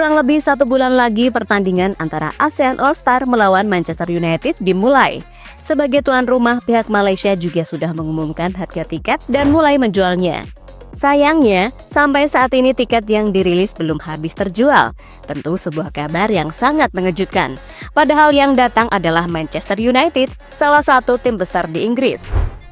Kurang lebih 1 bulan lagi pertandingan antara ASEAN All-Star melawan Manchester United dimulai. Sebagai tuan rumah, pihak Malaysia juga sudah mengumumkan harga tiket dan mulai menjualnya. Sayangnya, sampai saat ini tiket yang dirilis belum habis terjual. Tentu sebuah kabar yang sangat mengejutkan. Padahal yang datang adalah Manchester United, salah satu tim besar di Inggris.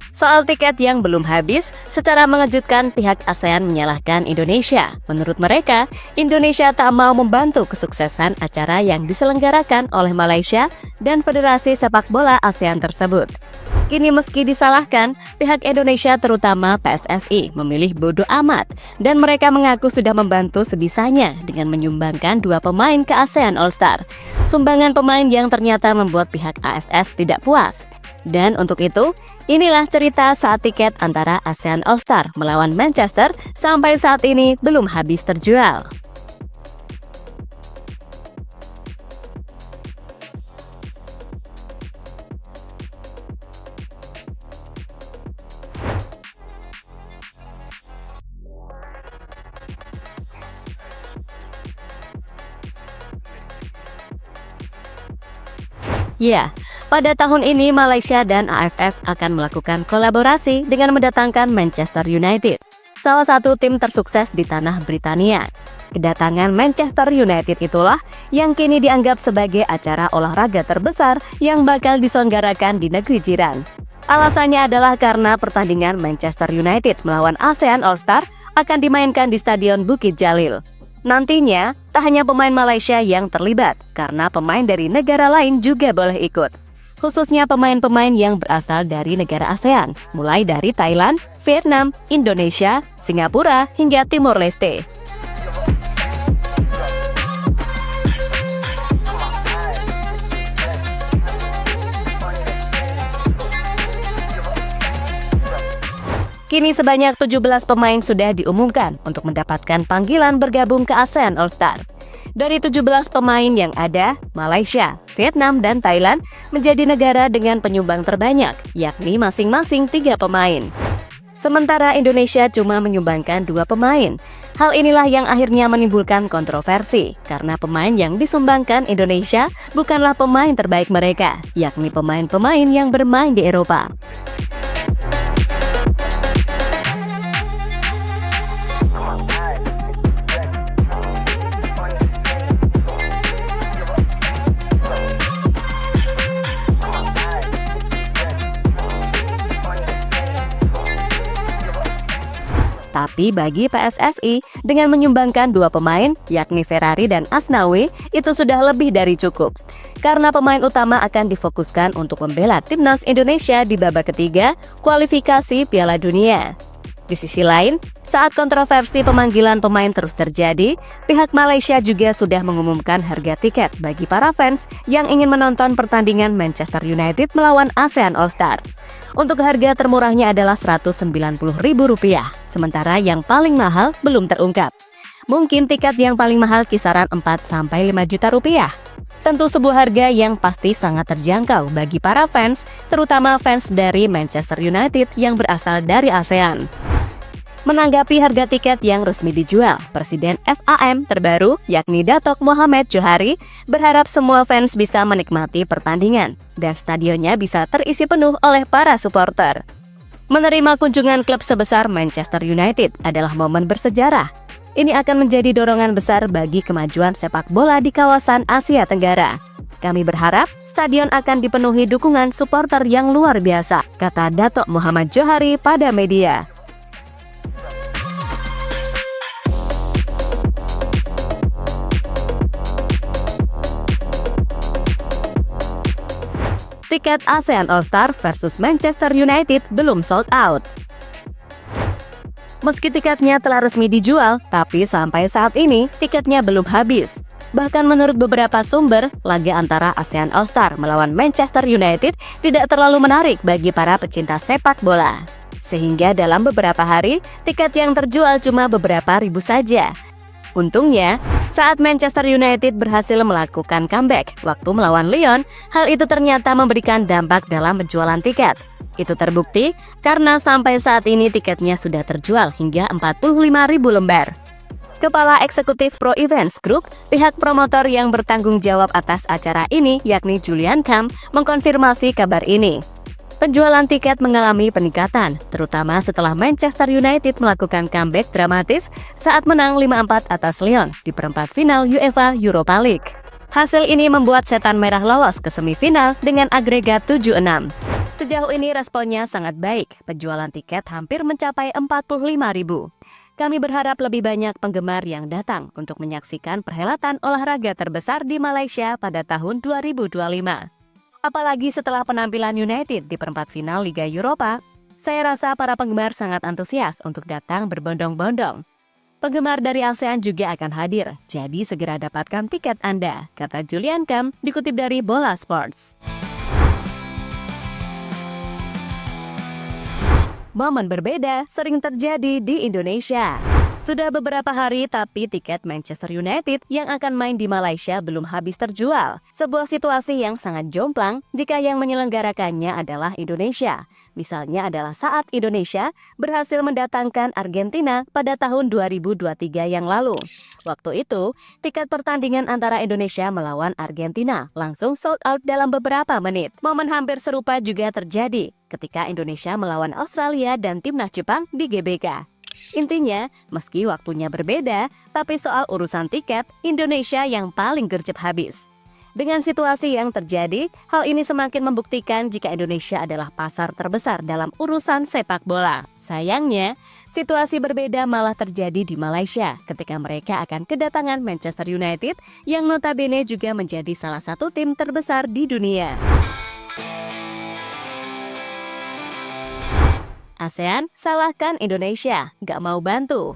Soal tiket yang belum habis, secara mengejutkan pihak ASEAN menyalahkan Indonesia. Menurut mereka, Indonesia tak mau membantu kesuksesan acara yang diselenggarakan oleh Malaysia dan Federasi Sepak Bola ASEAN tersebut. Kini meski disalahkan, pihak Indonesia terutama PSSI memilih bodoh amat dan mereka mengaku sudah membantu sebisanya dengan menyumbangkan 2 pemain ke ASEAN All-Star. Sumbangan pemain yang ternyata membuat pihak AFF tidak puas. Dan untuk itu, inilah cerita saat tiket antara ASEAN All-Star melawan Manchester sampai saat ini belum habis terjual. Ya, pada tahun ini Malaysia dan AFF akan melakukan kolaborasi dengan mendatangkan Manchester United, salah satu tim tersukses di tanah Britania. Kedatangan Manchester United itulah yang kini dianggap sebagai acara olahraga terbesar yang bakal diselenggarakan di negeri jiran. Alasannya adalah karena pertandingan Manchester United melawan ASEAN All-Star akan dimainkan di Stadion Bukit Jalil. Nantinya, tak hanya pemain Malaysia yang terlibat, karena pemain dari negara lain juga boleh ikut. Khususnya pemain-pemain yang berasal dari negara ASEAN, mulai dari Thailand, Vietnam, Indonesia, Singapura, hingga Timor Leste. Kini sebanyak 17 pemain sudah diumumkan untuk mendapatkan panggilan bergabung ke ASEAN All-Star. Dari 17 pemain yang ada, Malaysia, Vietnam, dan Thailand menjadi negara dengan penyumbang terbanyak, yakni masing-masing 3 pemain. Sementara Indonesia cuma menyumbangkan 2 pemain. Hal inilah yang akhirnya menimbulkan kontroversi, karena pemain yang disumbangkan Indonesia bukanlah pemain terbaik mereka, yakni pemain-pemain yang bermain di Eropa. Tapi bagi PSSI, dengan menyumbangkan 2 pemain, yakni Ferrari dan Asnawi, itu sudah lebih dari cukup. Karena pemain utama akan difokuskan untuk membela timnas Indonesia di babak ketiga kualifikasi Piala Dunia. Di sisi lain, saat kontroversi pemanggilan pemain terus terjadi, pihak Malaysia juga sudah mengumumkan harga tiket bagi para fans yang ingin menonton pertandingan Manchester United melawan ASEAN All-Star. Untuk harga termurahnya adalah Rp190.000, sementara yang paling mahal belum terungkap. Mungkin tiket yang paling mahal kisaran 4-5 juta rupiah. Tentu sebuah harga yang pasti sangat terjangkau bagi para fans, terutama fans dari Manchester United yang berasal dari ASEAN. Menanggapi harga tiket yang resmi dijual, Presiden FAM terbaru, yakni Datuk Mohamed Johari, berharap semua fans bisa menikmati pertandingan dan stadionnya bisa terisi penuh oleh para supporter. Menerima kunjungan klub sebesar Manchester United adalah momen bersejarah. Ini akan menjadi dorongan besar bagi kemajuan sepak bola di kawasan Asia Tenggara. Kami berharap stadion akan dipenuhi dukungan supporter yang luar biasa, kata Datuk Mohamed Johari pada media. Tiket ASEAN All-Star versus Manchester United belum sold out. Meski tiketnya telah resmi dijual, tapi sampai saat ini tiketnya belum habis. Bahkan menurut beberapa sumber, laga antara ASEAN All-Star melawan Manchester United tidak terlalu menarik bagi para pecinta sepak bola. Sehingga dalam beberapa hari, tiket yang terjual cuma beberapa ribu saja. Untungnya, saat Manchester United berhasil melakukan comeback waktu melawan Lyon, hal itu ternyata memberikan dampak dalam penjualan tiket. Itu terbukti karena sampai saat ini tiketnya sudah terjual hingga 45.000 lembar. Kepala Eksekutif Pro Events Group, pihak promotor yang bertanggung jawab atas acara ini yakni Julian Kam, mengkonfirmasi kabar ini. Penjualan tiket mengalami peningkatan, terutama setelah Manchester United melakukan comeback dramatis saat menang 5-4 atas Lyon di perempat final UEFA Europa League. Hasil ini membuat Setan Merah lolos ke semifinal dengan agregat 7-6. Sejauh ini responnya sangat baik, penjualan tiket hampir mencapai 45.000. Kami berharap lebih banyak penggemar yang datang untuk menyaksikan perhelatan olahraga terbesar di Malaysia pada tahun 2025. Apalagi setelah penampilan United di perempat final Liga Eropa, saya rasa para penggemar sangat antusias untuk datang berbondong-bondong. Penggemar dari ASEAN juga akan hadir, jadi segera dapatkan tiket Anda, kata Julian Kam dikutip dari Bola Sports. Momen berbeda sering terjadi di Indonesia. Sudah beberapa hari tapi tiket Manchester United yang akan main di Malaysia belum habis terjual. Sebuah situasi yang sangat jomplang jika yang menyelenggarakannya adalah Indonesia. Misalnya adalah saat Indonesia berhasil mendatangkan Argentina pada tahun 2023 yang lalu. Waktu itu, tiket pertandingan antara Indonesia melawan Argentina langsung sold out dalam beberapa menit. Momen hampir serupa juga terjadi ketika Indonesia melawan Australia dan timnas Jepang di GBK. Intinya, meski waktunya berbeda, tapi soal urusan tiket, Indonesia yang paling gercep habis. Dengan situasi yang terjadi, hal ini semakin membuktikan jika Indonesia adalah pasar terbesar dalam urusan sepak bola. Sayangnya, situasi berbeda malah terjadi di Malaysia ketika mereka akan kedatangan Manchester United yang notabene juga menjadi salah satu tim terbesar di dunia. ASEAN salahkan Indonesia, gak mau bantu.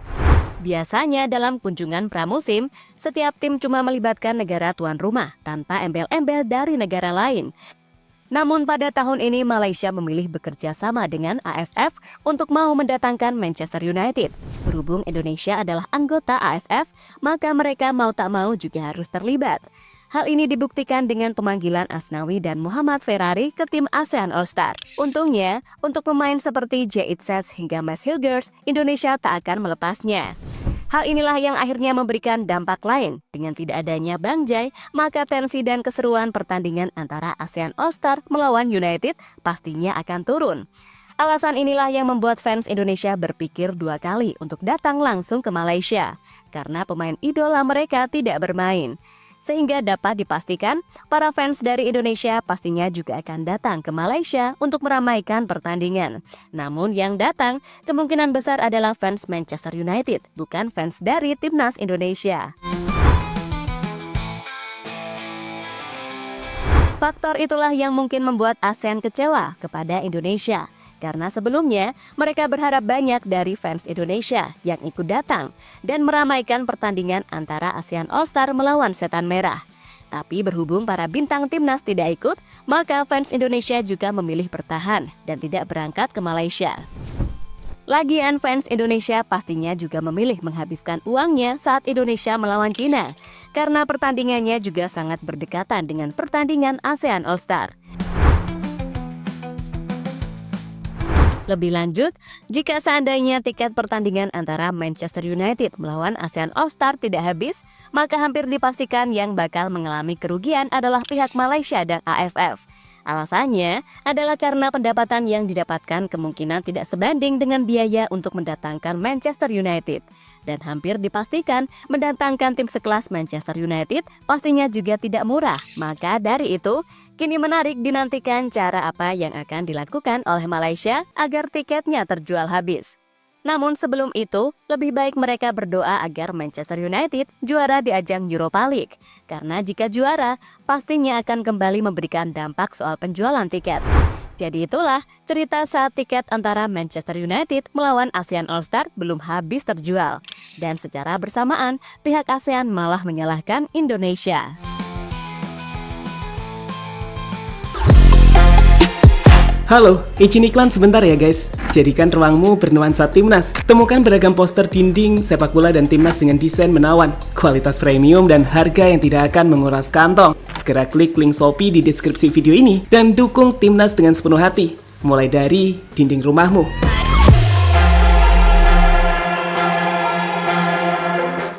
Biasanya dalam kunjungan pramusim, setiap tim cuma melibatkan negara tuan rumah tanpa embel-embel dari negara lain. Namun pada tahun ini Malaysia memilih bekerja sama dengan AFF untuk mau mendatangkan Manchester United. Berhubung Indonesia adalah anggota AFF, maka mereka mau tak mau juga harus terlibat. Hal ini dibuktikan dengan pemanggilan Asnawi dan Muhammad Ferrari ke tim ASEAN All-Star. Untungnya, untuk pemain seperti Jay Itzes hingga Max Hilgers, Indonesia tak akan melepasnya. Hal inilah yang akhirnya memberikan dampak lain. Dengan tidak adanya Bang Jai, maka tensi dan keseruan pertandingan antara ASEAN All-Star melawan United pastinya akan turun. Alasan inilah yang membuat fans Indonesia berpikir dua kali untuk datang langsung ke Malaysia, karena pemain idola mereka tidak bermain. Sehingga dapat dipastikan, para fans dari Indonesia pastinya juga akan datang ke Malaysia untuk meramaikan pertandingan. Namun yang datang kemungkinan besar adalah fans Manchester United, bukan fans dari timnas Indonesia. Faktor itulah yang mungkin membuat ASEAN kecewa kepada Indonesia. Karena sebelumnya, mereka berharap banyak dari fans Indonesia yang ikut datang dan meramaikan pertandingan antara ASEAN All-Star melawan Setan Merah. Tapi berhubung para bintang timnas tidak ikut, maka fans Indonesia juga memilih bertahan dan tidak berangkat ke Malaysia. Lagian fans Indonesia pastinya juga memilih menghabiskan uangnya saat Indonesia melawan Cina, karena pertandingannya juga sangat berdekatan dengan pertandingan ASEAN All-Star. Lebih lanjut, jika seandainya tiket pertandingan antara Manchester United melawan ASEAN All-Star tidak habis, maka hampir dipastikan yang bakal mengalami kerugian adalah pihak Malaysia dan AFF. Alasannya adalah karena pendapatan yang didapatkan kemungkinan tidak sebanding dengan biaya untuk mendatangkan Manchester United. Dan hampir dipastikan mendatangkan tim sekelas Manchester United pastinya juga tidak murah. Maka dari itu, kini menarik dinantikan cara apa yang akan dilakukan oleh Malaysia agar tiketnya terjual habis. Namun sebelum itu, lebih baik mereka berdoa agar Manchester United juara di ajang Europa League. Karena jika juara, pastinya akan kembali memberikan dampak soal penjualan tiket. Jadi itulah cerita saat tiket antara Manchester United melawan ASEAN All-Star belum habis terjual. Dan secara bersamaan, pihak ASEAN malah menyalahkan Indonesia. Halo, izin iklan sebentar ya guys. Jadikan ruangmu bernuansa timnas. Temukan beragam poster dinding, sepak bola dan timnas dengan desain menawan, kualitas premium dan harga yang tidak akan menguras kantong. Segera klik link Shopee di deskripsi video ini dan dukung timnas dengan sepenuh hati. Mulai dari dinding rumahmu.